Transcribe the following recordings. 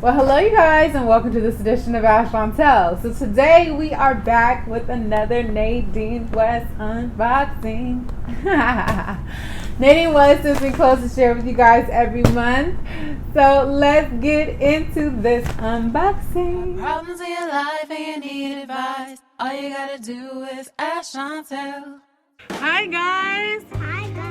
Well, hello you guys, and welcome to this edition of askchauntel. So today we are back with another Nadine West unboxing. Nadine West has been close to share with you guys every month. So let's get into this unboxing. Problems in your life and you need advice. All you gotta do is ask CHAUNTEL. Hi guys. Hi guys.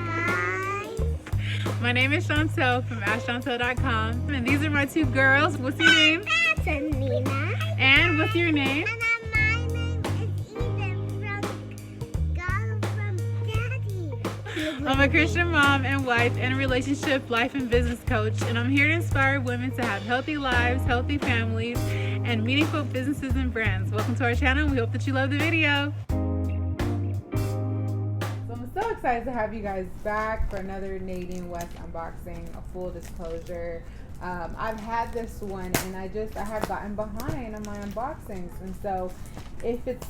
My name is Chauntel from askchauntel.com, and these are my two girls. What's your name? That's Nina. And what's your name? And my name is Eden from God from Daddy. I'm a Christian mom and wife and a relationship, life, and business coach, and I'm here to inspire women to have healthy lives, healthy families, and meaningful businesses and brands. Welcome to our channel. We hope that you love the video. So I'm so excited to have you guys back for another Nadine West unboxing. A full disclosure, I've had this one and I have gotten behind on my unboxings, and so if it's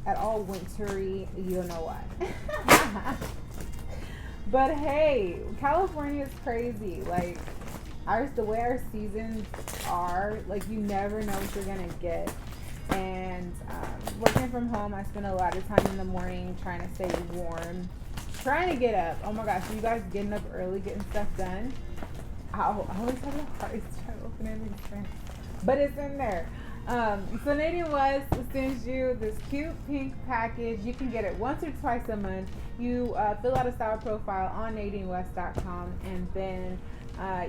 at all wintry, you know why. But hey, California is crazy. Like the way our seasons are, like you never know what you're gonna get. And working from home, I spend a lot of time in the morning trying to stay warm, trying to get up. Oh my gosh, you guys getting up early, getting stuff done. I always have a hard time opening these things, but it's in there. So Nadine West sends you this cute pink package. You can get it once or twice a month. You fill out a style profile on nadinewest.com, and then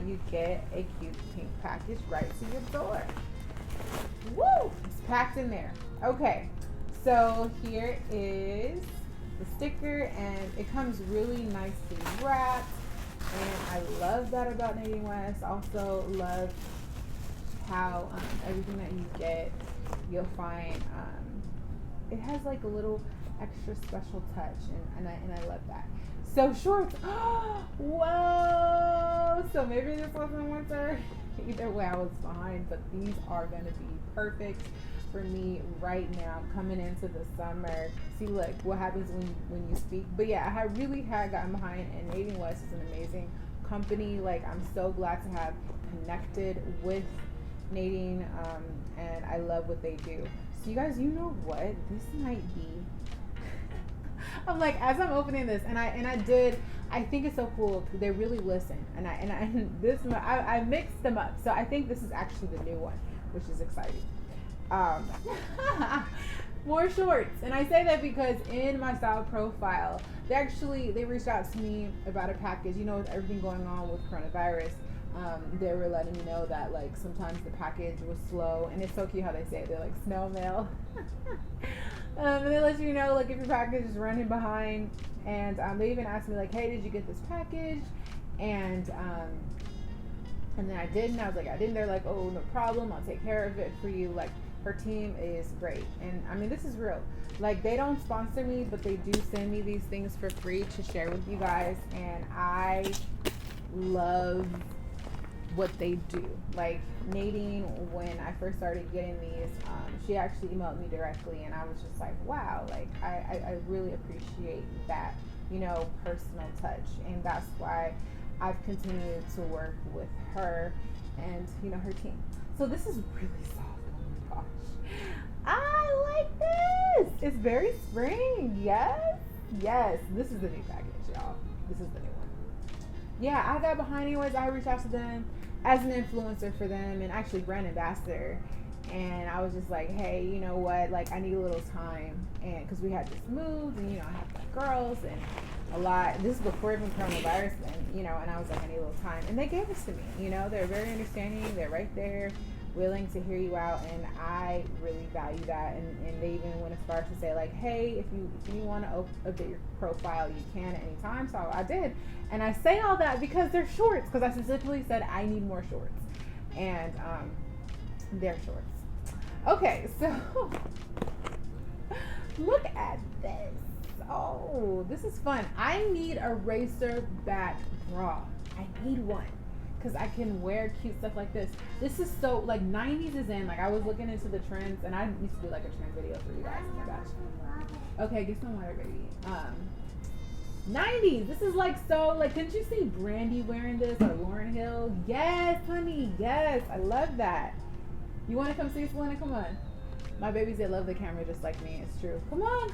you get a cute pink package right to your door. Woo! It's packed in there. Okay, so here is the sticker, and it comes really nicely wrapped, and I love that about Nadine West. Also love how everything that you get, you'll find it has like a little extra special touch, and I love that. So shorts. Whoa! So maybe this wasn't winter. Either way, I was behind, but these are gonna be perfect for me right now. I'm coming into the summer. See, look what happens when you speak. But yeah, I really had gotten behind, and Nadine West is an amazing company. Like, I'm so glad to have connected with Nadine, and I love what they do. So you guys, you know what? This might be. I'm like, as I'm opening this, and I think it's so cool because they really listen, and I mixed them up, so I think this is actually the new one, which is exciting. More shorts, and I say that because in my style profile, they reached out to me about a package. You know, with everything going on with coronavirus, they were letting me know that like sometimes the package was slow, and it's so cute how they say it. They're like snail mail. And they let you know like if your package is running behind, and they even asked me like, hey, did you get this package? And then I did, and I was like, I didn't. They're like, oh, no problem, I'll take care of it for you. Like, her team is great, and I mean, this is real. Like, they don't sponsor me, but they do send me these things for free to share with you guys, and I love what they do. Like, Nadine, when I first started getting these, she actually emailed me directly, and I was just like, wow, like I really appreciate that, you know, personal touch, and that's why I've continued to work with her and, you know, her team. So this is really soft. Oh my gosh, I like this. It's very spring. Yes, this is the new package, y'all. This is the new one. Yeah, I got behind anyways. I reached out to them as an influencer for them, and actually brand ambassador, and I was just like, hey, you know what, like I need a little time, and because we had just moved, and you know, I have my girls and a lot. This is before even coronavirus, and you know, and I was like, I need a little time, and they gave it to me. You know, they're very understanding. They're right there, willing to hear you out, and I really value that. And they even went as far as to say like, hey, if you want to update your profile, you can at any time. So I did, and I say all that because they're shorts, because I specifically said I need more shorts, and they're shorts. Okay, so look at this. Oh, this is fun. I need a racer back bra. I need one, because I can wear cute stuff like this. This is so, like, 90s is in. Like, I was looking into the trends, and I need to do, like, a trend video for you guys. Oh, my gosh. Okay, get some water, baby. 90s. This is like so, like, couldn't you see Brandy wearing this or Lauryn Hill? Yes, honey. Yes, I love that. You want to come see Selena? Come on. My babies, they love the camera just like me. It's true. Come on.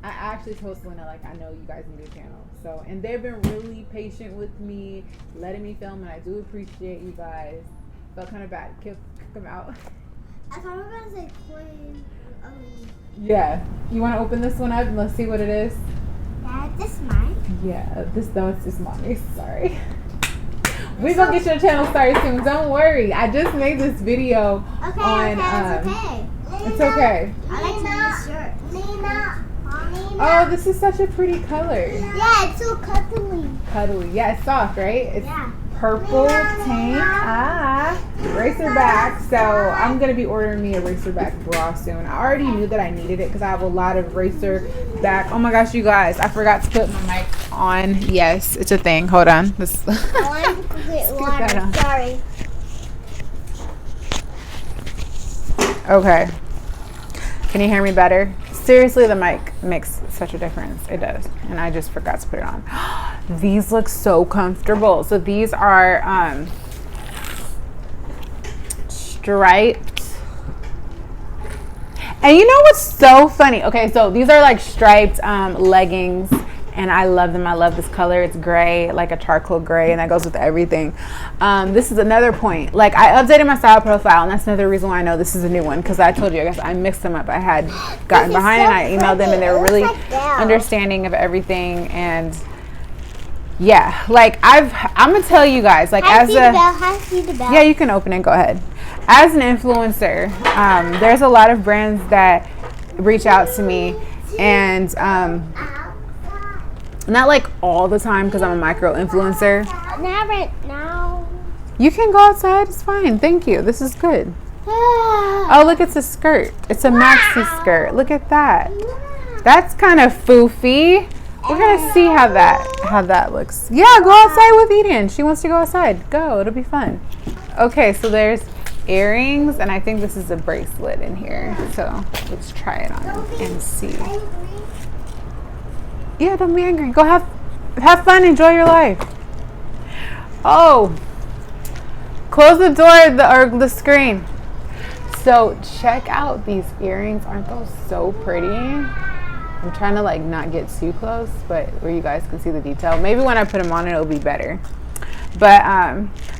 I actually told Selena, like, I know you guys need a channel. So, and they've been really patient with me, letting me film, and I do appreciate you guys. Felt kind of bad. Kick them out. I thought we were going to say coin. Yeah. You want to open this one up and let's see what it is? Dad, this is mine? Yeah, this note's just mommy's. Sorry. We're going to get your channel started soon. Don't worry. I just made this video on... it's okay. It's okay. I like to use shirt. Lena. Oh, this is such a pretty color. Yeah, it's so cuddly. Cuddly. Yeah, it's soft, right? It's Yeah. purple tank. Racer back. So I'm going to be ordering me a racer back bra soon. I already knew that I needed it because I have a lot of racer back. Oh my gosh, you guys. I forgot to put my mic on. Yes, it's a thing. Hold on. This. I want to get water. Sorry. Okay. Can you hear me better? Seriously, the mic makes such a difference. It does. And I just forgot to put it on. These look so comfortable. So these are striped. And you know what's so funny? Okay, so these are like striped leggings. And I love them. I love this color. It's gray, like a charcoal gray, and that goes with everything. This is another point. Like, I updated my style profile, and that's another reason why I know this is a new one, because I told you, I guess I mixed them up. I had gotten behind, and I emailed them, and they were really understanding of everything. And yeah, like I'm gonna tell you guys, like, as a yeah, you can open it. Go ahead. As an influencer, there's a lot of brands that reach out to me, and not like all the time because I'm a micro influencer. Never now. You can go outside. It's fine. Thank you. This is good. Oh, look, it's a skirt. It's a maxi skirt. Look at that. That's kind of foofy. We're gonna see how that looks. Yeah, go outside with Eden. She wants to go outside. Go. It'll be fun. Okay, so there's earrings, and I think this is a bracelet in here. So let's try it on and see. Yeah, don't be angry. Go have fun. Enjoy your life. Oh, close the door or the screen. So check out these earrings. Aren't those so pretty? I'm trying to like not get too close, but where you guys can see the detail. Maybe when I put them on, it'll be better. But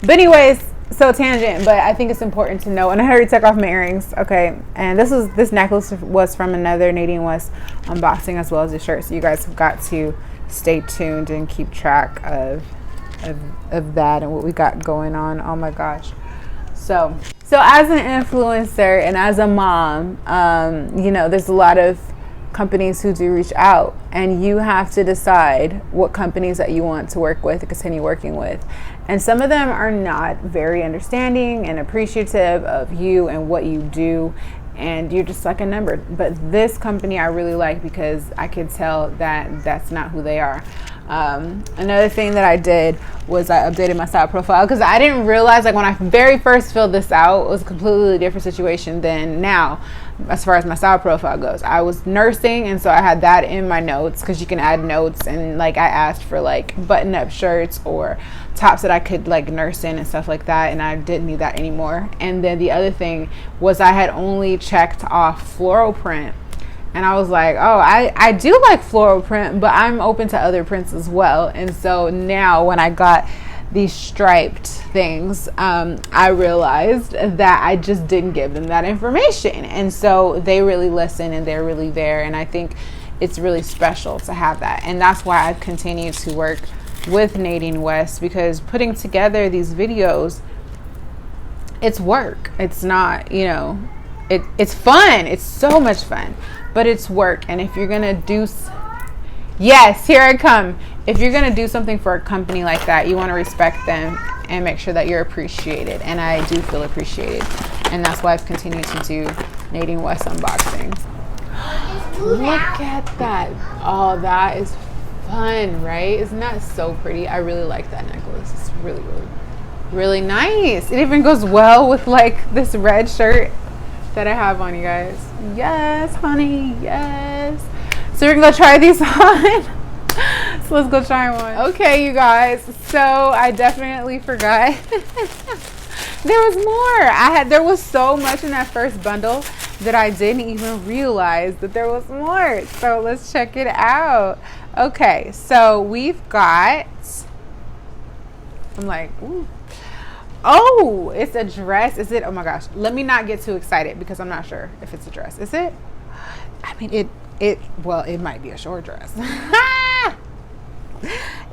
anyways, so tangent. But I think it's important to know. And I already took off my earrings. Okay, and this necklace was from another Nadine West unboxing, as well as the shirt. So you guys have got to stay tuned and keep track of that and what we got going on. Oh my gosh. So as an influencer and as a mom, you know, there's a lot of companies who do reach out, and you have to decide what companies that you want to work with and continue working with. And some of them are not very understanding and appreciative of you and what you do, and you're just like a number. But this company I really like because I could tell that that's not who they are. Another thing that I did was I updated my style profile because I didn't realize, like, when I very first filled this out, it was a completely different situation than now as far as my style profile goes. I was nursing, and so I had that in my notes because you can add notes, and like I asked for like button-up shirts or tops that I could like nurse in and stuff like that, and I didn't need that anymore. And then the other thing was I had only checked off floral print. And I was like, oh, I do like floral print, but I'm open to other prints as well. And so now when I got these striped things, I realized that I just didn't give them that information. And so they really listen and they're really there. And I think it's really special to have that. And that's why I've continued to work with Nadine West, because putting together these videos, it's work. It's not, you know, it's fun. It's so much fun. But it's work, and if you're gonna do, yes, here I come. If you're gonna do something for a company like that, you want to respect them and make sure that you're appreciated. And I do feel appreciated, and that's why I've continued to do Nadine West unboxing. Look at that! Oh, that is fun, right? Isn't that so pretty? I really like that necklace. It's really, really, really nice. It even goes well with like this red shirt that I have on, you guys. Yes, honey, yes. So we're gonna go try these on. Let's go try one. Okay, you guys. So I definitely forgot. There was more. There was so much in that first bundle that I didn't even realize that there was more. So let's check it out. Okay, so we've got, I'm like, ooh. Oh, it's a dress. Is it? Oh my gosh. Let me not get too excited because I'm not sure if it's a dress. Is it? I mean, well, it might be a short dress.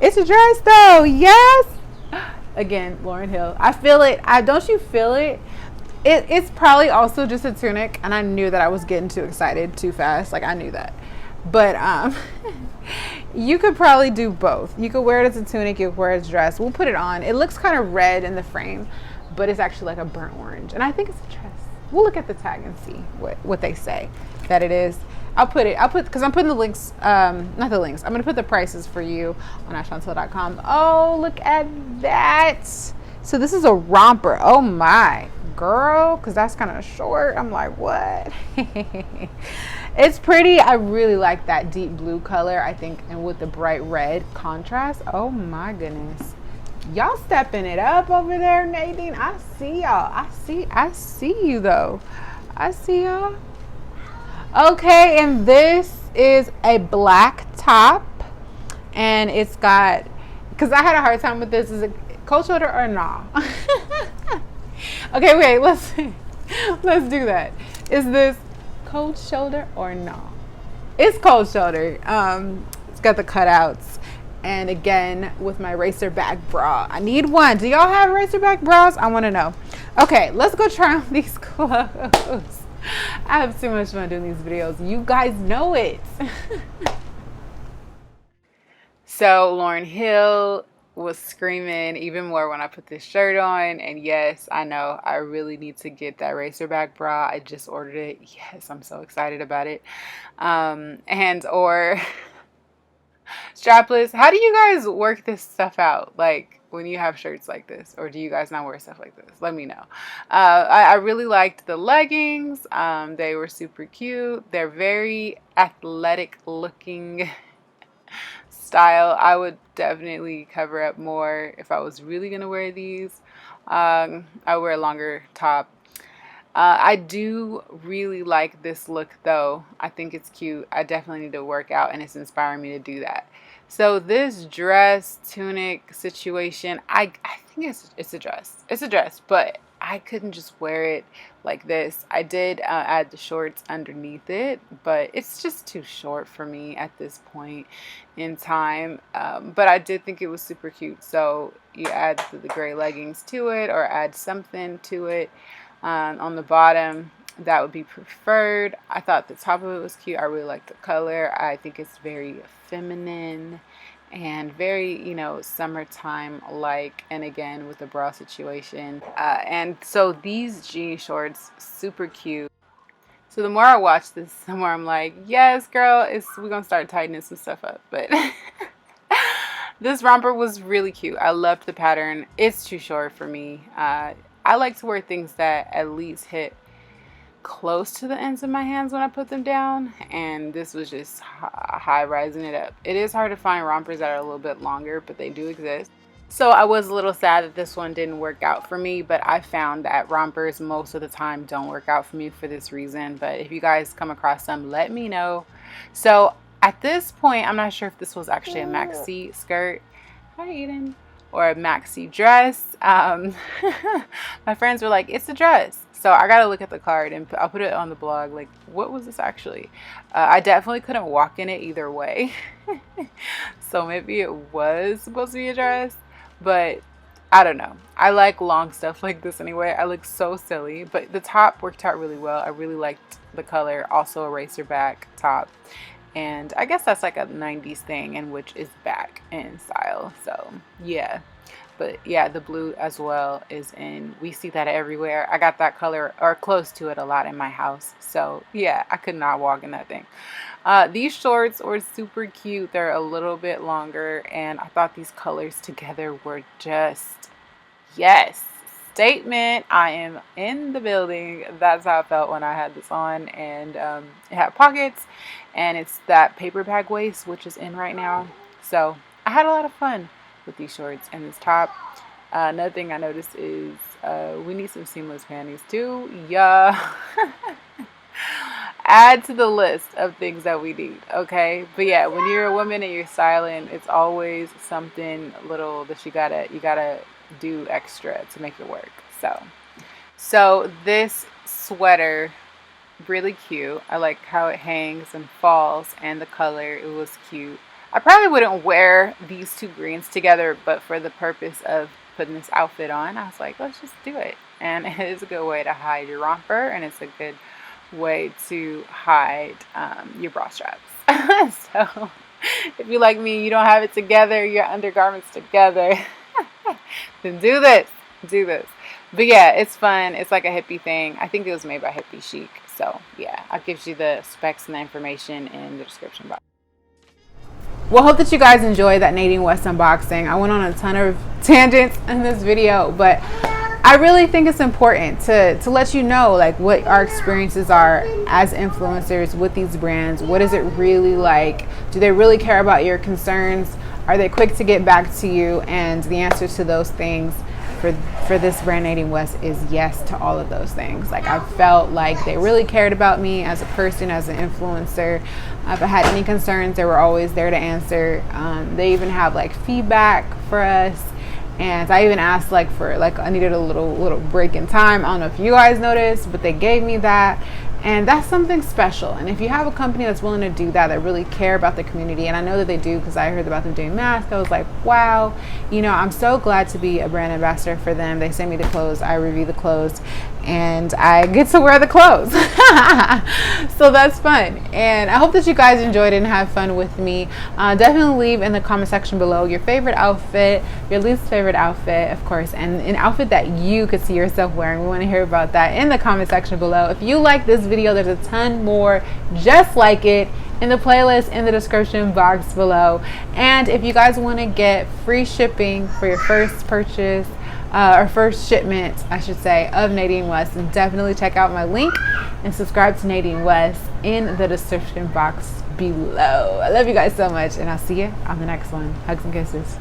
It's a dress though. Yes. Again, Lauryn Hill. I feel it. Don't you feel it? It's probably also just a tunic, and I knew that I was getting too excited too fast. Like I knew that. But you could probably do both. You could wear it as a tunic, you could wear it as a dress. We'll put it on. It looks kind of red in the frame, but it's actually like a burnt orange. And I think it's a dress. We'll look at the tag and see what they say that it is. Because I'm putting the links, not the links. I'm going to put the prices for you on askchauntel.com. Oh, look at that. So this is a romper. Oh my, girl, because that's kind of short. I'm like, what? It's pretty. I really like that deep blue color, I think, and with the bright red contrast. Oh my goodness. Y'all stepping it up over there, Nadine. I see y'all. I see you though. I see y'all. Okay, and this is a black top, and it's got, because I had a hard time with this, is it cold shoulder or nah? Okay, wait, let's do that. Is this cold shoulder or nah? It's cold shoulder. It's got the cutouts, and again with my racer back bra. I need one. Do y'all have racer back bras? I want to know. Okay, let's go try on these clothes. I have too much fun doing these videos. You guys know it. So Lauryn Hill was screaming even more when I put this shirt on. And yes, I know I really need to get that racer back bra. I just ordered it. Yes, I'm so excited about it. Or strapless. How do you guys work this stuff out? Like when you have shirts like this, or do you guys not wear stuff like this? Let me know. I really liked the leggings. They were super cute. They're very athletic looking style. I would definitely cover up more if I was really gonna wear these. I wear a longer top. I do really like this look though. I think it's cute. I definitely need to work out, and it's inspiring me to do that. So this dress tunic situation, I think it's a dress. It's a dress, but I couldn't just wear it like this. I did add the shorts underneath it, but it's just too short for me at this point in time. But I did think it was super cute. So you add the gray leggings to it, or add something to it on the bottom. That would be preferred. I thought the top of it was cute. I really like the color. I think it's very feminine and very, you know, summertime like, and again with the bra situation. And so these jean shorts, super cute. So the more I watch this, the more I'm like, yes, girl, we're gonna start tightening some stuff up. But this romper was really cute. I loved the pattern. It's too short for me. I like to wear things that at least hit close to the ends of my hands when I put them down, and this was just high rising it up. It is hard to find rompers that are a little bit longer, but they do exist. So I was a little sad that this one didn't work out for me, but I found that rompers most of the time don't work out for me for this reason. But if you guys come across them, let me know. So at this point, I'm not sure if this was actually a maxi skirt. Hi, Eden. Or a maxi dress. My friends were like, it's a dress. So I gotta look at the card, and I'll put it on the blog. Like, what was this actually? I definitely couldn't walk in it either way. So maybe it was supposed to be a dress, but I don't know. I like long stuff like this anyway. I look so silly, but the top worked out really well. I really liked the color. Also a racer back top. And I guess that's like a 90s thing, and which is back in style. So yeah. But yeah, the blue as well is in. We see that everywhere. I got that color or close to it a lot in my house. So yeah, I could not walk in that thing. These shorts were super cute. They're a little bit longer, and I thought these colors together were just, yes, statement. I am in the building. That's how I felt when I had this on. And it had pockets, and it's that paper bag waist, which is in right now. So I had a lot of fun with these shorts and this top. Another thing I noticed is we need some seamless panties too. Yeah. Add to the list of things that we need, okay? But yeah, when you're a woman and you're styling, it's always something little that you gotta do extra to make it work. So this sweater, really cute. I like how it hangs and falls, and the color, it was cute. I probably wouldn't wear these two greens together, but for the purpose of putting this outfit on, I was like, let's just do it. And it is a good way to hide your romper, and it's a good way to hide your bra straps. So if you like me, you don't have it together, your undergarments together, then do this. But yeah, it's fun. It's like a hippie thing. I think it was made by Hippie Chic. So yeah, I'll give you the specs and the information in the description box. Well, hope that you guys enjoyed that Nadine West unboxing. I went on a ton of tangents in this video, but I really think it's important to let you know like what our experiences are as influencers with these brands. What is it really like? Do they really care about your concerns? Are they quick to get back to you? And the answer to those things for this brand Nadine West is yes to all of those things. Like, I felt like they really cared about me as a person, as an influencer. If I had any concerns, they were always there to answer. They even have like feedback for us. And I even asked like for like I needed a little break in time. I don't know if you guys noticed, but they gave me that. And that's something special. And if you have a company that's willing to do that, that really care about the community, and I know that they do because I heard about them doing masks, I was like, wow, you know, I'm so glad to be a brand ambassador for them. They send me the clothes, I review the clothes, and I get to wear the clothes. So that's fun. And I hope that you guys enjoyed it and have fun with me. Definitely leave in the comment section below your favorite outfit, your least favorite outfit, of course, and an outfit that you could see yourself wearing. We want to hear about that in the comment section below. If you like this video, there's a ton more just like it in the playlist in the description box below. And if you guys want to get free shipping for your first purchase or first shipment, I should say, of Nadine West, then definitely check out my link and subscribe to Nadine West in the description box below. I love you guys so much, and I'll see you on the next one. Hugs and kisses.